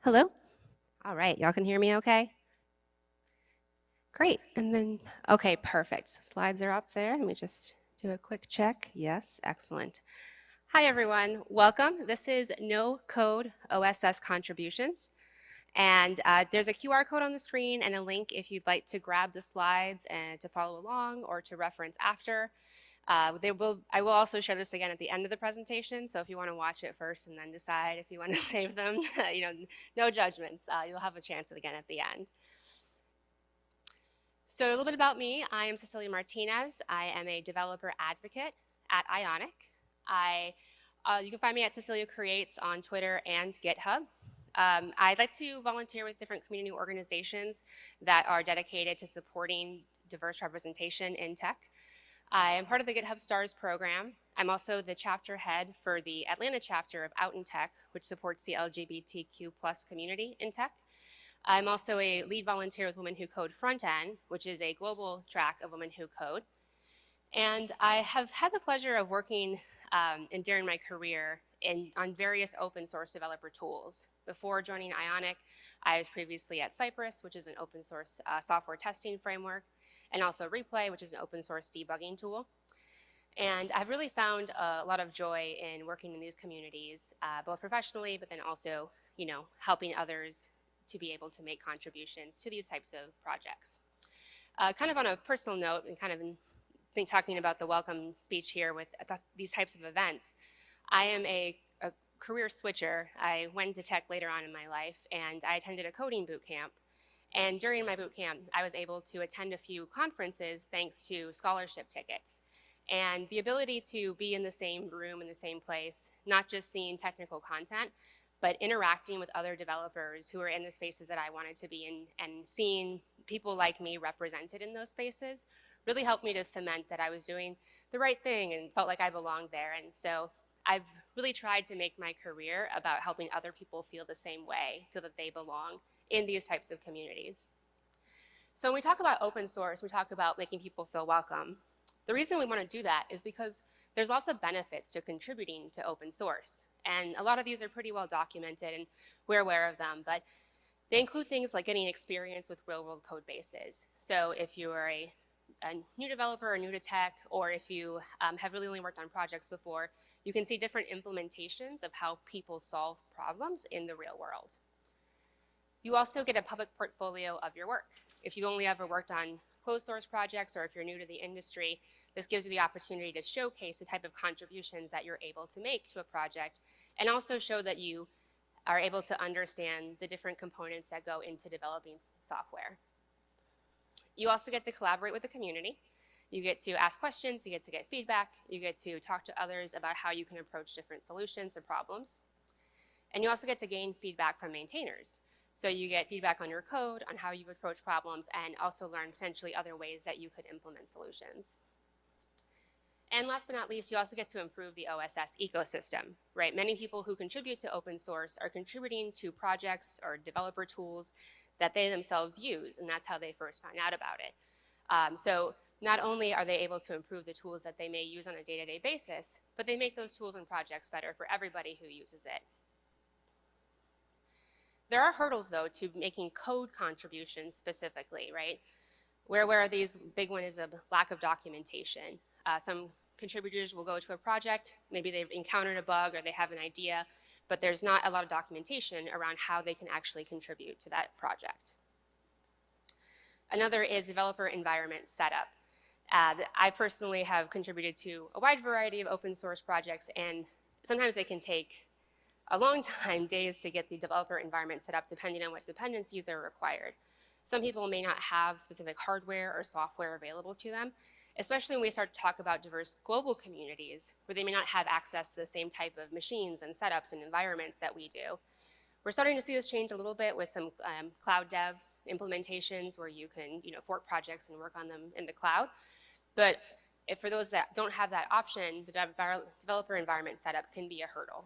Hello? All right, y'all can hear me okay? Great. And then, okay, perfect. Slides are up there. Let me just do a quick check. Yes, excellent. Hi, everyone. Welcome. This is No Code OSS Contributions. And there's a QR code on the screen and a link if you'd like to grab the slides and to follow along or to reference after. I will also share this again at the end of the presentation, so if you want to watch it first and then decide if you want to save them, no judgments. You'll have a chance again at the end. So a little bit about me. I am Cecilia Martinez. I am a developer advocate at Ionic. You can find me at Cecilia Creates on Twitter and GitHub. I'd like to volunteer with different community organizations that are dedicated to supporting diverse representation in tech. I am part of the GitHub Stars program. I'm also the chapter head for the Atlanta chapter of Out in Tech, which supports the LGBTQ+ community in tech. I'm also a lead volunteer with Women Who Code Frontend, which is a global track of Women Who Code. And I have had the pleasure of working during my career on various open source developer tools. Before joining Ionic, I was previously at Cypress, which is an open source software testing framework, and also Replay, which is an open source debugging tool. And I've really found a lot of joy in working in these communities, both professionally, but then also, helping others to be able to make contributions to these types of projects. Kind of on a personal note, and kind of talking about the welcome speech here with these types of events, I am a career switcher. I went to tech later on in my life, and I attended a coding boot camp. And during my boot camp, I was able to attend a few conferences thanks to scholarship tickets. And the ability to be in the same room, in the same place, not just seeing technical content, but interacting with other developers who are in the spaces that I wanted to be in and seeing people like me represented in those spaces really helped me to cement that I was doing the right thing and felt like I belonged there. And so I've really tried to make my career about helping other people feel the same way, feel that they belong in these types of communities. So when we talk about open source, we talk about making people feel welcome. The reason we want to do that is because there's lots of benefits to contributing to open source. And a lot of these are pretty well documented and we're aware of them, but they include things like getting experience with real-world code bases. So if you are a new developer or new to tech, or if you have really only worked on projects before, you can see different implementations of how people solve problems in the real world. You also get a public portfolio of your work. If you only ever worked on closed source projects, or if you're new to the industry, this gives you the opportunity to showcase the type of contributions that you're able to make to a project, and also show that you are able to understand the different components that go into developing software. You also get to collaborate with the community. You get to ask questions, you get to get feedback, you get to talk to others about how you can approach different solutions or problems. And you also get to gain feedback from maintainers. So you get feedback on your code, on how you approach problems, and also learn potentially other ways that you could implement solutions. And last but not least, you also get to improve the OSS ecosystem, right? Many people who contribute to open source are contributing to projects or developer tools that they themselves use, and that's how they first found out about it. So not only are they able to improve the tools that they may use on a day-to-day basis, but they make those tools and projects better for everybody who uses it. There are hurdles, though, to making code contributions specifically, right? We're aware of these. Big one is a lack of documentation. Some contributors will go to a project, maybe they've encountered a bug or they have an idea, but there's not a lot of documentation around how they can actually contribute to that project. Another is developer environment setup. I personally have contributed to a wide variety of open source projects, and sometimes they can take a long time, days, to get the developer environment set up depending on what dependencies are required. Some people may not have specific hardware or software available to them, especially when we start to talk about diverse global communities where they may not have access to the same type of machines and setups and environments that we do. We're starting to see this change a little bit with some cloud dev implementations where you can fork projects and work on them in the cloud. But for those that don't have that option, the developer environment setup can be a hurdle.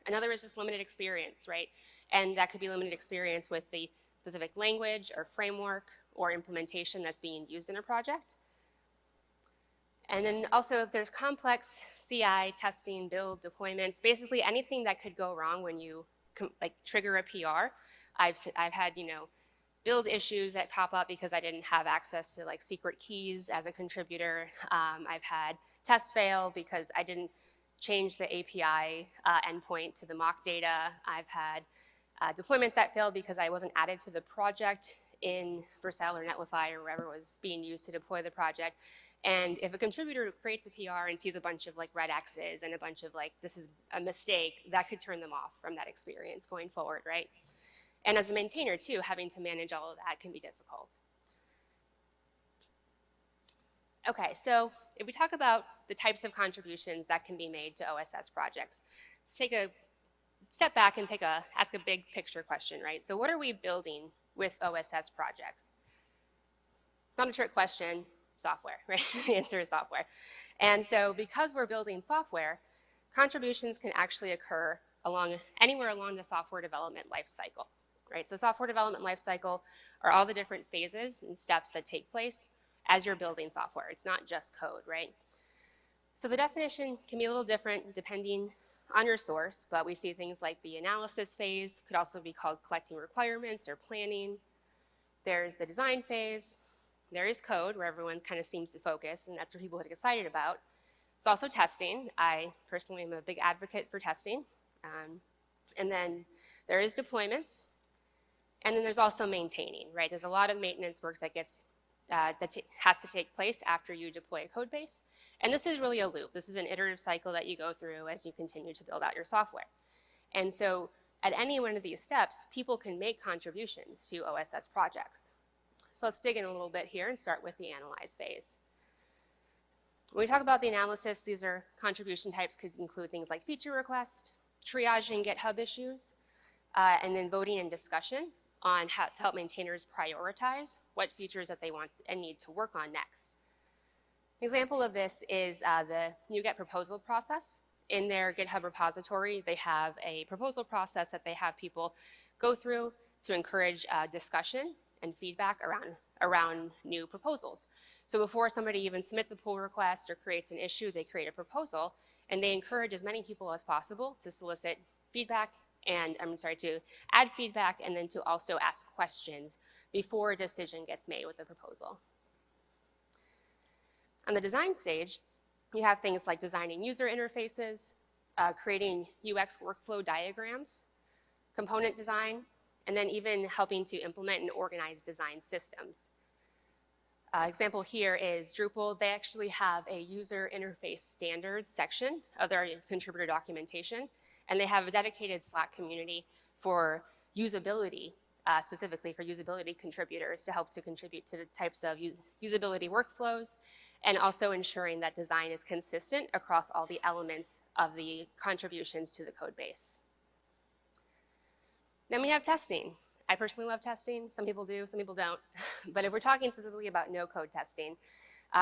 Another is just limited experience, right? And that could be limited experience with the specific language or framework or implementation that's being used in a project. And then also if there's complex CI, testing, build, deployments, basically anything that could go wrong when you like trigger a PR. I've had, build issues that pop up because I didn't have access to like secret keys as a contributor. I've had tests fail because I didn't change the API endpoint to the mock data. I've had deployments that failed because I wasn't added to the project in Vercel or Netlify or wherever was being used to deploy the project. And if a contributor creates a PR and sees a bunch of like red X's and a bunch of like, this is a mistake, that could turn them off from that experience going forward, right? And as a maintainer too, having to manage all of that can be difficult. Okay, so if we talk about the types of contributions that can be made to OSS projects, let's take a step back and ask a big picture question, right? So what are we building with OSS projects? It's not a trick question, software, right? The answer is software. And so because we're building software, contributions can actually occur anywhere along the software development life cycle, right? So software development life cycle are all the different phases and steps that take place as you're building software. It's not just code, right? So the definition can be a little different depending on your source, but we see things like the analysis phase, could also be called collecting requirements or planning. There's the design phase. There is code, where everyone kind of seems to focus, and that's what people get excited about. It's also testing. I personally am a big advocate for testing. And then there is deployments. And then there's also maintaining, right? There's a lot of maintenance work that has to take place after you deploy a code base. And this is really a loop. This is an iterative cycle that you go through as you continue to build out your software. And so at any one of these steps, people can make contributions to OSS projects. So let's dig in a little bit here and start with the analyze phase. When we talk about the analysis, these are contribution types, could include things like feature request, triaging GitHub issues, and then voting and discussion on how to help maintainers prioritize what features that they want and need to work on next. An example of this is the NuGet proposal process. In their GitHub repository, they have a proposal process that they have people go through to encourage discussion and feedback around new proposals. So before somebody even submits a pull request or creates an issue, they create a proposal, and they encourage as many people as possible to solicit feedback and to add feedback and then to also ask questions before a decision gets made with the proposal. On the design stage, you have things like designing user interfaces, creating UX workflow diagrams, component design, and then even helping to implement and organize design systems. Example here is Drupal. They actually have a user interface standards section of their contributor documentation, and they have a dedicated Slack community for usability, specifically for usability contributors to help to contribute to the types of usability workflows, and also ensuring that design is consistent across all the elements of the contributions to the code base. Then we have testing. I personally love testing. Some people do, some people don't. But if we're talking specifically about no-code testing,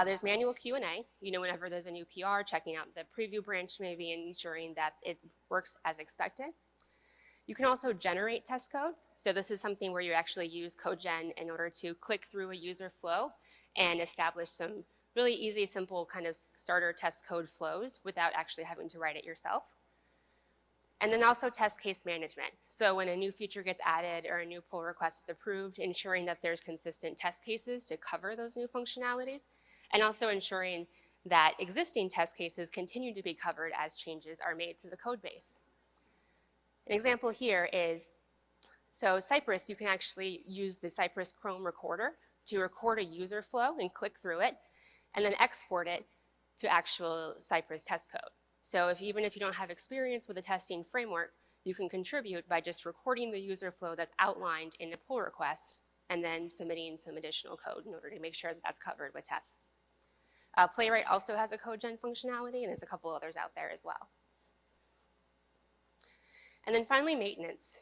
there's manual Q&A. Whenever there's a new PR, checking out the preview branch maybe and ensuring that it works as expected. You can also generate test code. So this is something where you actually use CodeGen in order to click through a user flow and establish some really easy, simple kind of starter test code flows without actually having to write it yourself. And then also test case management. So when a new feature gets added or a new pull request is approved, ensuring that there's consistent test cases to cover those new functionalities, and also ensuring that existing test cases continue to be covered as changes are made to the code base. An example here is, so Cypress, you can actually use the Cypress Chrome recorder to record a user flow and click through it, and then export it to actual Cypress test code. So even if you don't have experience with a testing framework, you can contribute by just recording the user flow that's outlined in a pull request and then submitting some additional code in order to make sure that that's covered with tests. Playwright also has a CodeGen functionality, and there's a couple others out there as well. And then finally, maintenance.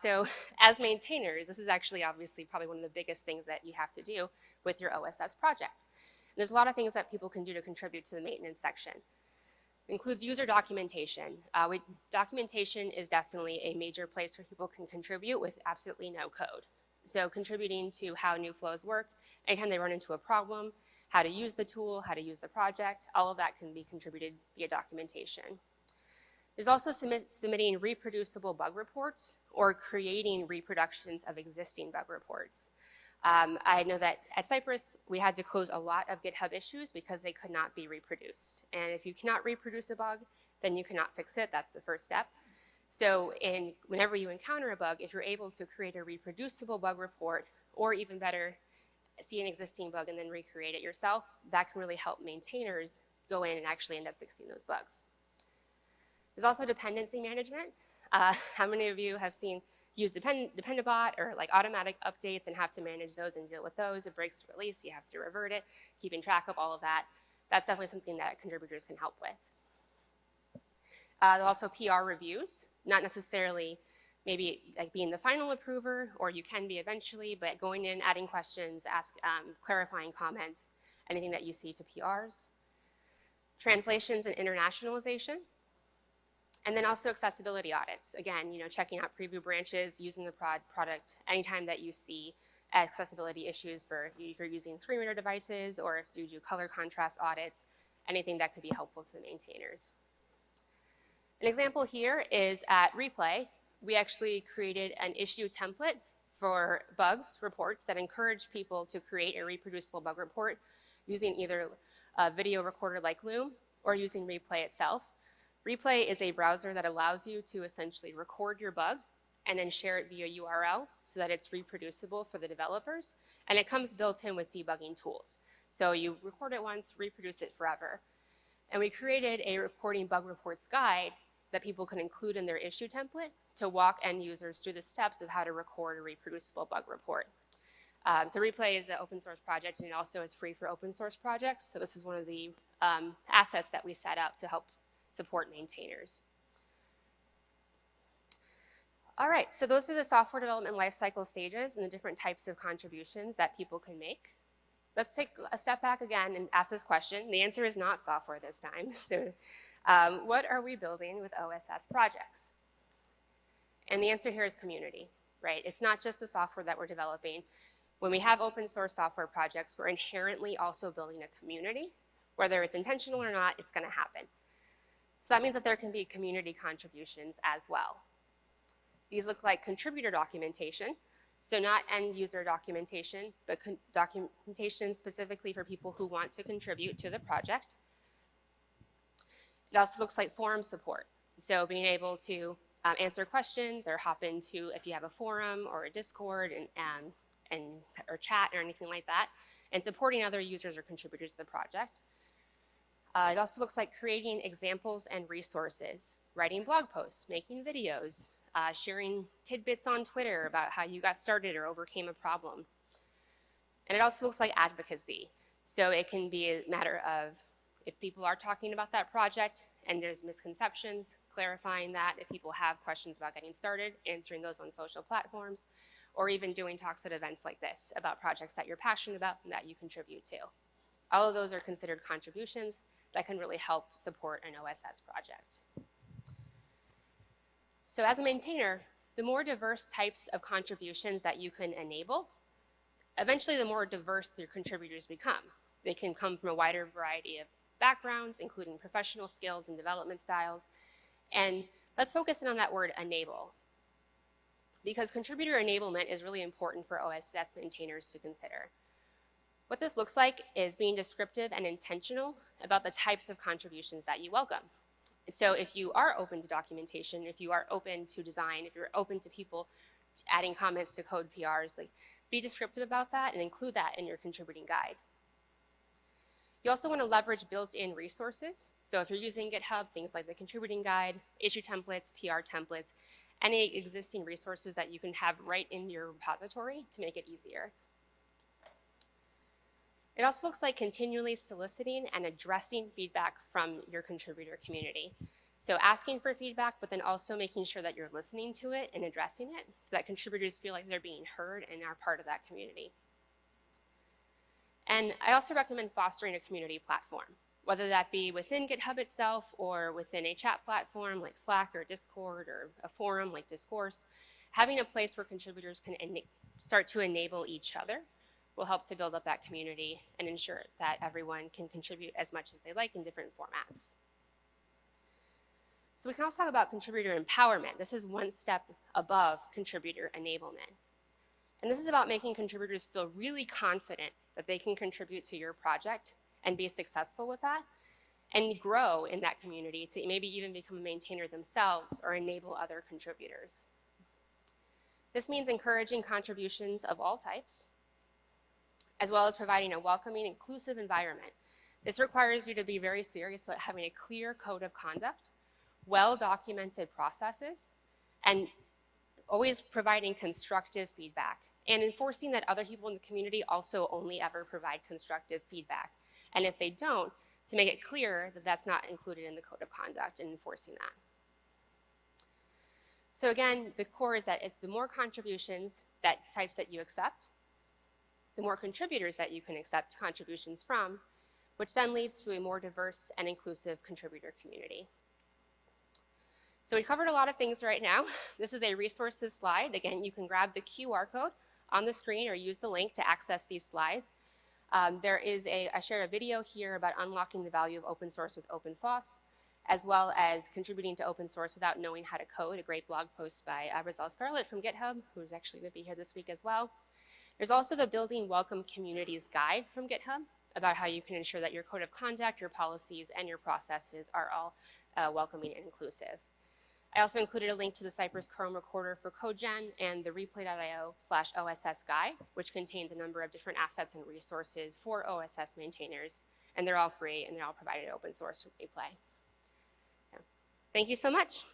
So as maintainers, this is actually obviously probably one of the biggest things that you have to do with your OSS project. And there's a lot of things that people can do to contribute to the maintenance section. It includes user documentation. Documentation is definitely a major place where people can contribute with absolutely no code. So contributing to how new flows work, anytime they run into a problem, how to use the tool, how to use the project, all of that can be contributed via documentation. There's also submitting reproducible bug reports or creating reproductions of existing bug reports. I know that at Cypress, we had to close a lot of GitHub issues because they could not be reproduced. And if you cannot reproduce a bug, then you cannot fix it. That's the first step. So whenever you encounter a bug, if you're able to create a reproducible bug report, or even better, see an existing bug and then recreate it yourself, that can really help maintainers go in and actually end up fixing those bugs. There's also dependency management. How many of you have used Dependabot or like automatic updates and have to manage those and deal with those? It breaks the release, you have to revert it, keeping track of all of that. That's definitely something that contributors can help with. Also PR reviews, not necessarily maybe like being the final approver, or you can be eventually, but going in, adding questions, clarifying comments, anything that you see to PRs. Translations and internationalization. And then also accessibility audits. Again, checking out preview branches, using the product anytime that you see accessibility issues if you're using screen reader devices, or if you do color contrast audits, anything that could be helpful to the maintainers. An example here is at Replay. We actually created an issue template for bugs reports that encourage people to create a reproducible bug report using either a video recorder like Loom or using Replay itself. Replay is a browser that allows you to essentially record your bug and then share it via URL so that it's reproducible for the developers. And it comes built in with debugging tools. So you record it once, reproduce it forever. And we created a recording bug reports guide that people can include in their issue template to walk end users through the steps of how to record a reproducible bug report. So Replay is an open source project, and it also is free for open source projects. So this is one of the assets that we set up to help support maintainers. All right, so those are the software development lifecycle stages and the different types of contributions that people can make. Let's take a step back again and ask this question. The answer is not software this time. So what are we building with OSS projects? And the answer here is community, right? It's not just the software that we're developing. When we have open source software projects, we're inherently also building a community. Whether it's intentional or not, it's going to happen. So that means that there can be community contributions as well. These look like contributor documentation. So not end user documentation, but documentation specifically for people who want to contribute to the project. It also looks like forum support. So being able to answer questions or hop into, if you have a forum or a Discord or chat or anything like that, and supporting other users or contributors to the project. It also looks like creating examples and resources, writing blog posts, making videos, sharing tidbits on Twitter about how you got started or overcame a problem. And it also looks like advocacy. So it can be a matter of if people are talking about that project and there's misconceptions, clarifying that. If people have questions about getting started, answering those on social platforms, or even doing talks at events like this about projects that you're passionate about and that you contribute to. All of those are considered contributions that can really help support an OSS project. So as a maintainer, the more diverse types of contributions that you can enable, eventually the more diverse your contributors become. They can come from a wider variety of backgrounds, including professional skills and development styles. And let's focus in on that word enable, because contributor enablement is really important for OSS maintainers to consider. What this looks like is being descriptive and intentional about the types of contributions that you welcome. And so if you are open to documentation, if you are open to design, if you're open to people adding comments to code PRs, like, be descriptive about that and include that in your contributing guide. You also want to leverage built-in resources. So if you're using GitHub, things like the contributing guide, issue templates, PR templates, any existing resources that you can have right in your repository to make it easier. It also looks like continually soliciting and addressing feedback from your contributor community. So asking for feedback, but then also making sure that you're listening to it and addressing it so that contributors feel like they're being heard and are part of that community. And I also recommend fostering a community platform, whether that be within GitHub itself or within a chat platform like Slack or Discord or a forum like Discourse. Having a place where contributors can start to enable each other will help to build up that community and ensure that everyone can contribute as much as they like in different formats. So we can also talk about contributor empowerment. This is one step above contributor enablement. And this is about making contributors feel really confident that they can contribute to your project and be successful with that, and grow in that community to maybe even become a maintainer themselves or enable other contributors. This means encouraging contributions of all types, as well as providing a welcoming, inclusive environment. This requires you to be very serious about having a clear code of conduct, well-documented processes, and always providing constructive feedback, and enforcing that other people in the community also only ever provide constructive feedback. And if they don't, to make it clear that that's not included in the code of conduct and enforcing that. So again, the core is that the more contributions, types that you accept, the more contributors that you can accept contributions from, which then leads to a more diverse and inclusive contributor community. So we covered a lot of things right now. This is a resources slide. Again, you can grab the QR code on the screen or use the link to access these slides. I shared a video here about unlocking the value of open source with open source, as well as contributing to open source without knowing how to code, a great blog post by Roselle Scarlett from GitHub, who's actually going to be here this week as well. There's also the Building Welcome Communities Guide from GitHub about how you can ensure that your code of conduct, your policies, and your processes are all welcoming and inclusive. I also included a link to the Cypress Chrome recorder for CodeGen and the replay.io/OSS guide, which contains a number of different assets and resources for OSS maintainers, and they're all free and they're all provided open source for replay. So, thank you so much.